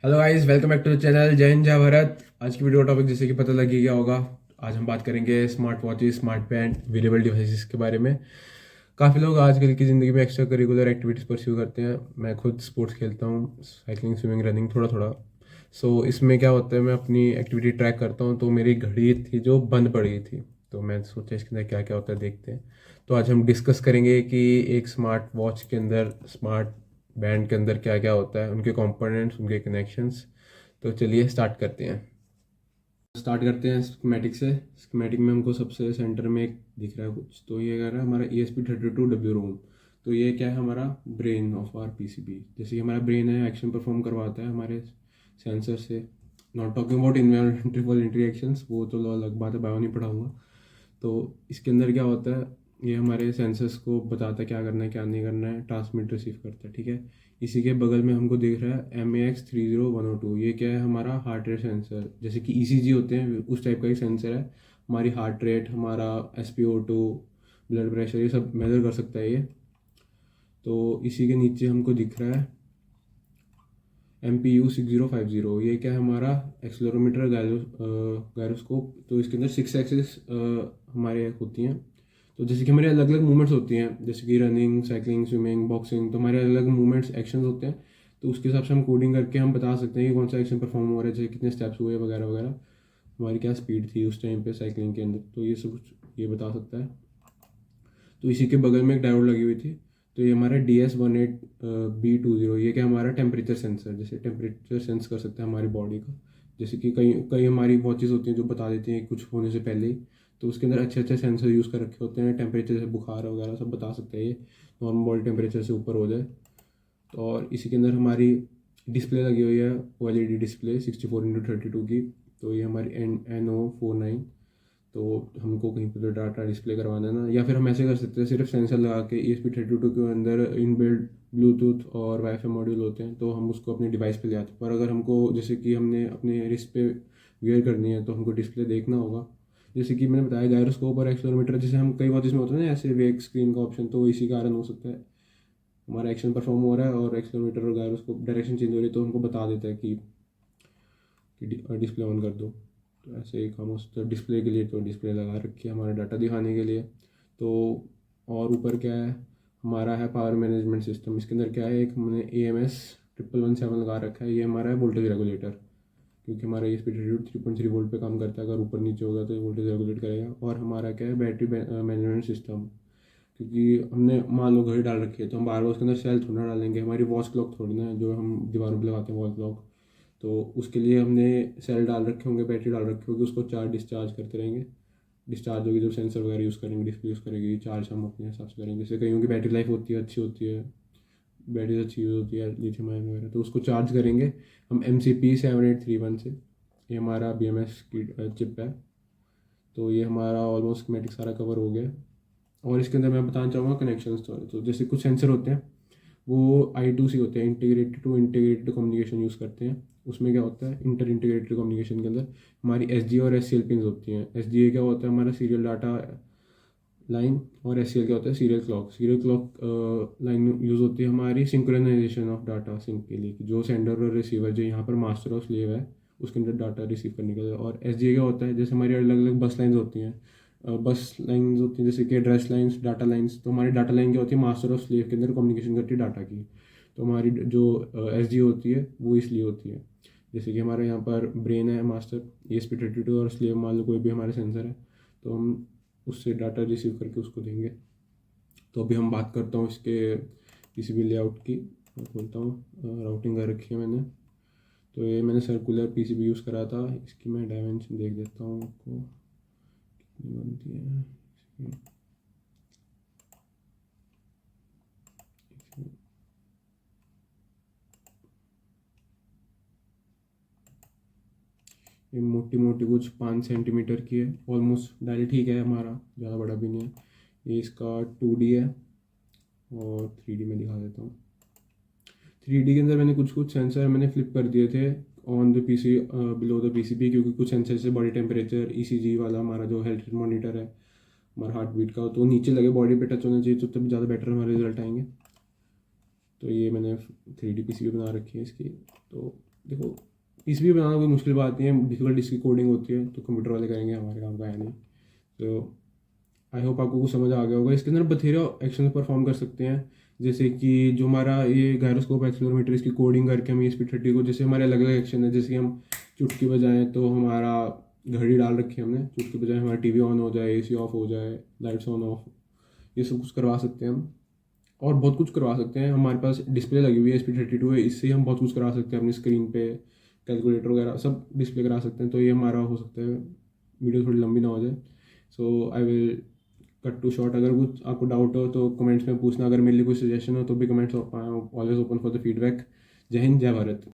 Hello guys, welcome back to the channel. जय हिंद, जय भारत। आज की वीडियो टॉपिक जैसे कि पता लग ही गया होगा, आज हम बात करेंगे smart watches, smart band, wearable devices के बारे में। काफ़ी लोग आजकल की ज़िंदगी में एक्स्ट्रा करिकुलर एक्टिविटीज़ परस्यू करते हैं। मैं खुद स्पोर्ट्स खेलता हूँ, साइकिलिंग, स्विमिंग, रनिंग, थोड़ा थोड़ा। इसमें क्या होता है, मैं अपनी एक्टिविटी ट्रैक करता हूँ, तो मेरी घड़ी थी जो बंद पड़ गई थी। तो मैं सोचा इसके अंदर क्या क्या होता है, देखते हैं। तो आज हम डिस्कस करेंगे कि एक स्मार्ट वॉच के अंदर, स्मार्ट बैंड के अंदर क्या क्या होता है, उनके कंपोनेंट्स, उनके कनेक्शंस। तो चलिए स्टार्ट करते हैं स्कीमेटिक से। स्कीमेटिक में हमको सबसे सेंटर में एक दिख रहा है कुछ, तो ये कह रहा है हमारा ESP32W रोम। तो ये क्या है, हमारा ब्रेन ऑफ आर PCB। जैसे कि हमारा ब्रेन है, एक्शन परफॉर्म करवाता है हमारे सेंसर से। Not talking about involuntary actions, वो तो अलग बात है, बायो नहीं पढ़ाऊंगा। तो इसके अंदर क्या होता है, ये हमारे सेंसर्स को बताता है क्या करना है क्या नहीं करना है, ट्रांसमिट रिसीव करता है, ठीक है। इसी के बगल में हमको दिख रहा है MAX30102। ये क्या है, हमारा हार्ट रेट सेंसर। जैसे कि ECG होते हैं, उस टाइप का ही सेंसर है। हमारी हार्ट रेट, हमारा SpO2, ब्लड प्रेशर, ये सब मेजर कर सकता है ये। तो इसी के नीचे हमको दिख रहा है MPU6050। ये क्या है, हमारा एक्सलरोमीटर, गायरोस्कोप। तो इसके अंदर 6 एक्सिस हमारे होती हैं। तो जैसे कि हमारे अलग अलग मूवमेंट्स होती हैं, जैसे कि रनिंग, साइकिलिंग, स्विमिंग, बॉक्सिंग, तो हमारे अलग अलग मूवमेंट्स, एक्शंस होते हैं। तो उसके हिसाब से हम कोडिंग करके हम बता सकते हैं कि कौन सा एक्शन परफॉर्म हो रहा है, जैसे कितने स्टेप्स हुए वगैरह वगैरह, हमारी क्या स्पीड थी उस टाइम पे साइकिलिंग के अंदर। तो ये सब कुछ ये बता सकता है। तो इसी के बगल में एक डायोड लगी हुई थी। तो ये हमारा DS18B20। ये क्या, हमारा टेम्परेचर सेंसर, जैसे टेम्परेचर सेंस कर सकता है हमारी बॉडी का। जैसे कि कई कई हमारी वॉचेस होती हैं जो बता देती हैं कुछ होने से पहले ही। तो उसके अंदर अच्छे अच्छे सेंसर यूज़ कर रखे होते हैं, टेम्परेचर से बुखार वगैरह सब बता सकते हैं ये, नॉर्मल बॉडी टेम्परेचर से ऊपर हो जाए। तो और इसी के अंदर हमारी डिस्प्ले लगी हुई है, OLED डिस्प्ले 64x32 की। तो ये हमारी NO49। तो हमको कहीं पर तो डाटा डिस्प्ले करवाना है ना, या फिर हम ऐसे कर सकते हैं, सिर्फ सेंसर लगा के ESP32 के अंदर इनबिल्ट ब्लूटूथ और वाईफाई मॉड्यूल होते हैं, तो हम उसको अपने डिवाइस पे ले आते हैं। पर अगर हमको, जैसे कि हमने अपने रिस्ट पे वेयर करनी है, तो हमको डिस्प्ले देखना होगा। जैसे कि मैंने बताया, गायरोस्कोप और एक्सेलरोमीटर, जैसे हम कई बार इसमें होता है ना ऐसे वेक स्क्रीन का ऑप्शन, तो इसी कारण हो सकता है हमारा एक्शन परफॉर्म हो रहा है और एक्सेलरोमीटर और गायरोस्कोप डायरेक्शन चेंज हो रही है, तो हमको बता देता है कि डिस्प्ले ऑन कर दो। तो ऐसे ही काम होता है डिस्प्ले के लिए। तो डिस्प्ले लगा रखी है हमारा डाटा दिखाने के लिए। तो और ऊपर क्या है, हमारा है पावर मैनेजमेंट सिस्टम। इसके अंदर क्या है, एक हमने AMS1117 लगा रखा है। ये हमारा है वोल्टेज रेगुलेटर, क्योंकि हमारा ये स्पीड 3.3 वोल्ट पे काम करता है। अगर ऊपर नीचे होगा तो ये वोल्टेज रेगुलेट करेगा। और हमारा क्या है, बैटरी मैनेजमेंट सिस्टम। क्योंकि हमने मान लो घड़ी डाल रखी है, तो हम बार बार उसके अंदर सेल थोड़ा डालेंगे, हमारी वॉच क्लॉक थोड़ी ना, जो हम दीवारों पर लगाते हैं वॉल क्लॉक। तो उसके लिए हमने सेल डाल रखे होंगे, बैटरी डाल रखी होगी, उसको चार्ज डिस्चार्ज करते रहेंगे। डिस्चार्ज होगी जब सेंसर वगैरह यूज़ करेंगे, डिस्प्ले यूज़ करेंगे, चार्ज हम अपने हिसाब से करेंगे। जैसे कईयों की बैटरी लाइफ होती है, अच्छी होती है, बैटरी अच्छी यूज़ होती है लिथियम आयन वगैरह, तो उसको चार्ज करेंगे हम MCP7831 से। ये हमारा BMS की चिप है। तो ये हमारा ऑलमोस्ट स्कीमेटिक सारा कवर हो गया। और इसके अंदर मैं बताना चाहूँगा कनेक्शंस। तो जैसे कुछ सेंसर होते हैं, वो I2C होते हैं, integrated to integrated communication use करते हैं। उसमें क्या होता है, इंटर इंटीग्रेटेड कम्युनिकेशन के अंदर हमारी SGA और SCL पिन्स होती हैं। SGA क्या होता है, हमारा सीरियल डाटा लाइन, और SCL क्या होता है, serial clock. Serial clock line use होती है हमारी सिंक्रोनाइजेशन ऑफ डाटा सिंक के लिए, कि जो सेंडर और रिसीवर, जो यहाँ पर मास्टर और स्लेव है, उसके अंदर डाटा रिसीव करने के लिए। और SGA क्या होता है, जैसे हमारी अलग अलग बस लाइन्स होती हैं, बस लाइन्स होती हैं, जैसे कि एड्रेस लाइन्स, डाटा लाइन्स। तो हमारी डाटा लाइन क्या होती है, मास्टर और स्लेव के अंदर कम्युनिकेशन करती है डाटा की। तो हमारी जो SGA होती है वो इसलिए होती है, जैसे कि हमारे यहाँ पर ब्रेन है मास्टर, ESP32, और स्लेव मान लो कोई भी हमारे सेंसर है, तो हम उससे डाटा रिसीव करके उसको देंगे। तो अभी हम बात करता हूँ इसके PCB लेआउट की। मैं खोलता हूँ, राउटिंग कर रखी है मैंने। तो ये मैंने सर्कुलर PCB यूज़ करा था। इसकी मैं डायमेंशन देख देता हूँ आपको कितनी बनती है। ये मोटी मोटी कुछ 5 सेंटीमीटर की है, ऑलमोस्ट डायरेक्ट ठीक है हमारा, ज़्यादा बड़ा भी नहीं है। ये इसका 2D है, और 3D में दिखा देता हूँ। 3D के अंदर मैंने कुछ कुछ सेंसर मैंने फ्लिप कर दिए थे on the PC, below the PCB, क्योंकि कुछ सेंसर से बॉडी टेम्परेचर, ECG वाला हमारा जो हेल्थ मॉनिटर है हमारा हार्ट बीट का, तो नीचे लगे, बॉडी पे टच होना चाहिए, तो तब ज़्यादा बेटर हमारे रिजल्ट आएंगे। तो ये मैंने 3D PCB बना रखी है इसकी। तो देखो पीसीबी बनाना कोई मुश्किल बात नहीं है, डिफिकल्ट इसकी कोडिंग होती है, तो कंप्यूटर वाले करेंगे, हमारे काम का है नहीं। तो आई होप आपको कुछ समझ आ गया होगा। इसके अंदर बथेरे एक्शन परफॉर्म कर सकते हैं, जैसे कि जो हमारा ये गायरोस्कोप एक्सेलेरोमीटर, इसकी कोडिंग करके हम ESP30 को, जैसे हमारे अलग अलग एक्शन है, जैसे कि हम चुटकी बजाएं तो हमारा घड़ी डाल रखी है हमने, चुटकी बजाएं हमारा टीवी ऑन हो जाए, AC ऑफ हो जाए, लाइट्स ऑन ऑफ, ये सब कुछ करवा सकते हैं हम। और बहुत कुछ करवा सकते हैं, हमारे पास डिस्प्ले लगी हुई है ESP32 है, इससे हम बहुत कुछ करा सकते हैं अपनी स्क्रीन पे, कैलकुलेटर वगैरह सब डिस्प्ले करा सकते हैं। तो ये हमारा हो सकता है, वीडियो थोड़ी लंबी ना हो जाए। So I will cut to short. अगर कुछ आपको डाउट हो तो कमेंट्स में पूछना, अगर मेरे लिए कोई सजेशन हो तो भी comments, always open for the feedback. जय हिंद, जय भारत।